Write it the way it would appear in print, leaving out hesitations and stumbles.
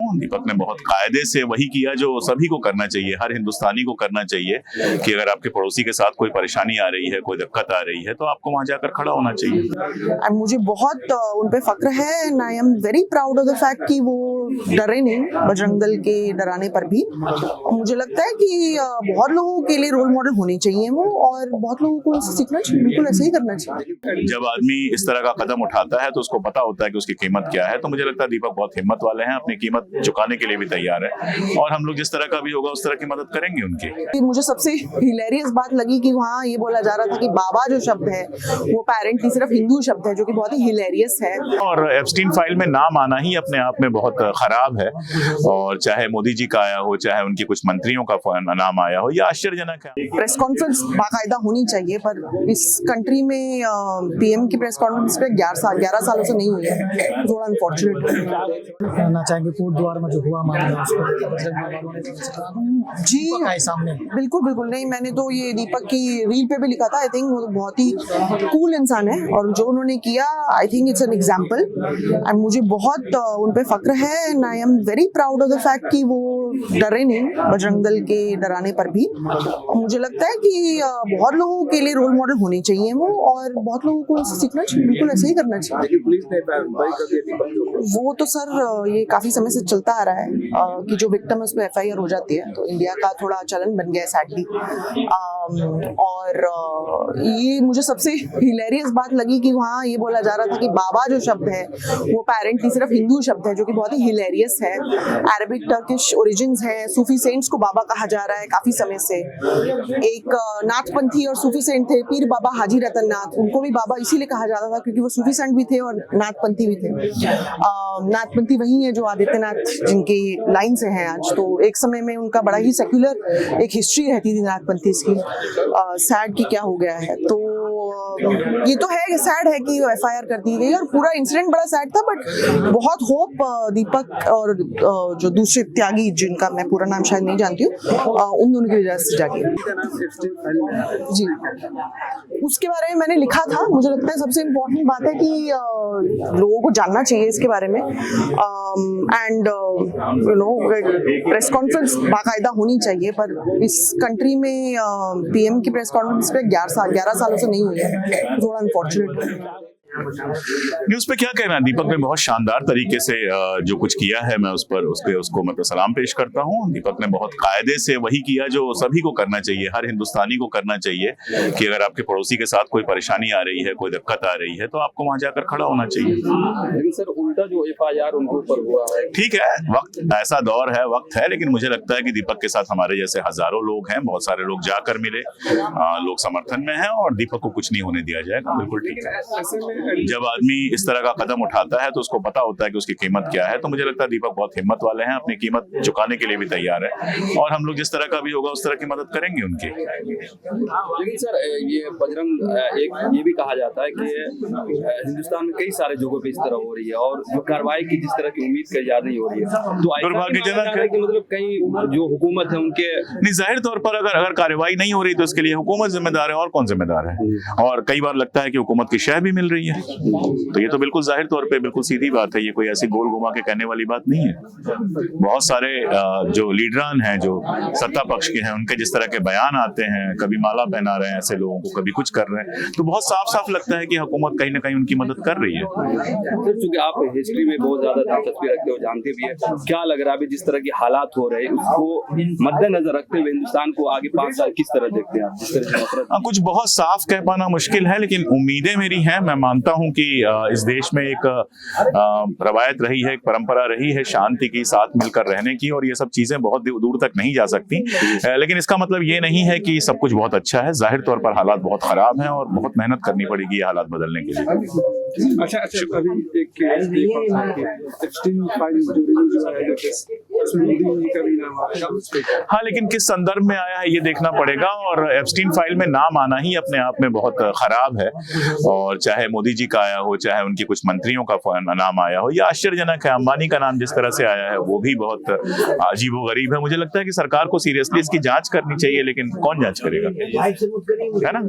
हूँ। दीपक ने बहुत कायदे से वही किया जो सभी को करना चाहिए, हर हिंदुस्तानी को करना चाहिए कि अगर आपके पड़ोसी के साथ कोई परेशानी आ रही है, कोई दिक्कत आ रही है, तो आपको वहां जाकर खड़ा होना चाहिए। मुझे बहुत उन पे फक्र है and I am very proud of the fact कि वो डरे नहीं बजरंग दल के डराने पर भी। मुझे लगता है कि बहुत लोगों के लिए रोल मॉडल होने चाहिए वो, और बहुत लोगों को इससे सीखना चाहिए, बिल्कुल ऐसे ही करना चाहिए। जब आदमी इस तरह का कदम उठाता है तो उसको पता होता है कि उसकी कीमत क्या है। तो मुझे लगता है दीपक बहुत हिम्मत वाले हैं, अपनी कीमत चुकाने के लिए भी तैयार है, और हम लोग जिस तरह का भी होगा उस तरह की मदद करेंगे उनकी। मुझे सबसे हिलेरियस बात लगी कि वहाँ ये बोला जा रहा था कि बाबा जो शब्द है वो अपेरेंटली सिर्फ हिंदू शब्द है, जो कि बहुत ही हिलेरियस है। और एप्स्टीन फाइल में नाम आना ही अपने आप में बहुत खराब है, और चाहे मोदी जी का आया हो, चाहे उनके कुछ मंत्रियों का नाम आया हो, यह आश्चर्यजनक है। प्रेस कॉन्फ्रेंस बाकायदा होनी चाहिए, पर इस कंट्री में पीएम की प्रेस कॉन्फ्रेंस पे 11 सालों से नहीं हुई है, थोड़ा अनफॉर्चुनेट कहना चाहेंगे कोर्ट द्वार में जो हुआ मामला जी सामने। बिल्कुल नहीं, मैंने तो ये दीपक की रील पे भी लिखा था। आई थिंक वो बहुत ही कूल इंसान है, और जो उन्होंने किया I think it's an example, and मुझे बहुत उन पे फक्र है and I am very proud of the fact कि वो डरे नहीं बजरंग दल के डराने पर भी। और मुझे लगता है कि बहुत लोगों के लिए रोल मॉडल होने चाहिए वो, और बहुत लोगों को इससे सीखना चाहिए, बिल्कुल ऐसे ही करना चाहिए। वो तो सर ये काफी समय से चलता आ रहा है कि जो विक्टिम उस पर FIR हो जाती है, तो इंडिया का थोड़ा चलन बन गया है सैडली। और ये मुझे सबसे हिलेरियस बात लगी कि वहाँ ये बोला जा रहा था कि बाबा जो शब्द है वो अपेरेंटली सिर्फ हिंदू शब्द है, जो कि बहुत ही हिलेरियस है। अरबिक टर्किश ओरिजिन्स है, सूफी सेंट्स को बाबा कहा जा रहा है काफी समय से। एक नाथपंथी और सूफी सेंट थे, पीर बाबा हाजी रतन नाथ, उनको भी बाबा इसीलिए कहा जाता था क्योंकि वो सूफी सेंट भी थे और नाथपंथी भी थे। नाथपंथी वही है जो आदित्यनाथ जिनकी लाइन से हैं आज। तो एक समय में उनका बड़ा ही सेक्युलर एक हिस्ट्री रहती थी नाथपंथी की। सैड की क्या हो गया है, तो ये तो है, सैड है कि FIR कर दी गई और पूरा इंसिडेंट बड़ा सैड था। बट बहुत होप दीपक और जो दूसरे त्यागी जिनका मैं पूरा नाम शायद नहीं जानती हूँ, उन दोनों की वजह से जागी जी। उसके बारे में मैंने लिखा था। मुझे लगता है सबसे इम्पोर्टेंट बात है कि लोगों को जानना चाहिए इसके बारे में, and you know press conference बाकायदा होनी चाहिए, पर इस कंट्री में पीएम की प्रेस कॉन्फ्रेंस पे 11 सालों से नहीं हुई है, थोड़ा अनफॉर्चुनेट है। न्यूज़ पे क्या कहना है? दीपक ने बहुत शानदार तरीके से जो कुछ किया है, मैं उसको मैं सलाम पेश करता हूँ। दीपक ने बहुत कायदे से वही किया जो सभी को करना चाहिए, हर हिंदुस्तानी को करना चाहिए कि अगर आपके पड़ोसी के साथ कोई परेशानी आ रही है, कोई दिक्कत आ रही है, तो आपको वहां जाकर खड़ा होना चाहिए। लेकिन सर उल्टा जो FIR उनके ऊपर हुआ है, ठीक है, वक्त ऐसा दौर है, वक्त है, लेकिन मुझे लगता है कि दीपक के साथ हमारे जैसे हजारों लोग हैं, बहुत सारे लोग जाकर मिले, लोग समर्थन में हैं, और दीपक को कुछ नहीं होने दिया जाएगा। बिल्कुल ठीक है। जब आदमी इस तरह का कदम उठाता है तो उसको पता होता है कि उसकी कीमत क्या है। तो मुझे लगता है दीपक बहुत हिम्मत वाले हैं, अपनी कीमत चुकाने के लिए भी तैयार है, और हम लोग जिस तरह का भी होगा उस तरह की मदद करेंगे उनकी। लेकिन सर ये बजरंग एक ये भी कहा जाता है कि हिंदुस्तान में कई सारे जगहों पे इस तरह हो रही है, और जो कार्रवाई की जिस तरह की उम्मीद करी जा रही हो रही है, तो दुर्भाग्यजनक है कि मतलब कई जो हुकूमत है उनके नहीं, जाहिर तौर पर अगर कार्रवाई नहीं हो रही तो इसके लिए हुकूमत जिम्मेदार है, और कौन जिम्मेदार है। और कई बार लगता है कि हुकूमत की शय भी मिल रही है, तो ये तो बिल्कुल जाहिर तौर पे बिल्कुल सीधी बात है, ये कोई ऐसी गोल घुमा के कहने वाली बात नहीं है। बहुत सारे जो लीडरान हैं, जो सत्ता पक्ष के हैं, उनके जिस तरह के बयान आते हैं, कभी माला पहना रहे हैं ऐसे लोगों को, कभी कुछ कर रहे हैं, तो बहुत साफ साफ लगता है कि हुकूमत कहीं ना कहीं उनकी मदद कर रही है। सर चूंकि आप हिस्ट्री में बहुत ज्यादा दिलचस्पी रखते हो, जानते भी है, क्या लग रहा है जिस तरह की हालात हो रहे हैं उसको मद्देनजर रखते हुए हिंदुस्तान को आगे 5 साल किस तरह देखते हैं आप? जिस तरह कुछ बहुत साफ कह पाना मुश्किल है, लेकिन उम्मीदें मेरी हैं। मैं मानता हूं कि इस देश में एक रवायत रही है, एक परंपरा रही है शांति की, साथ मिलकर रहने की, और ये सब चीजें बहुत दूर तक नहीं जा सकती। लेकिन इसका मतलब ये नहीं है कि सब कुछ बहुत अच्छा है। जाहिर तौर पर हालात बहुत खराब हैं और बहुत मेहनत करनी पड़ेगी ये हालात बदलने के लिए। अच्छा, अभी एक एप्स्टीन फाइल जो है हाँ, लेकिन किस संदर्भ में आया है ये देखना पड़ेगा, और एप्स्टीन फाइल में नाम आना ही अपने आप में बहुत खराब है। और चाहे मोदी जी का आया हो, चाहे उनके कुछ मंत्रियों का नाम आया हो, यह आश्चर्यजनक है। अंबानी का नाम जिस तरह से आया है वो भी बहुत अजीबोगरीब है। मुझे लगता है कि सरकार को सीरियसली इसकी जांच करनी चाहिए, लेकिन कौन जांच करेगा, है ना?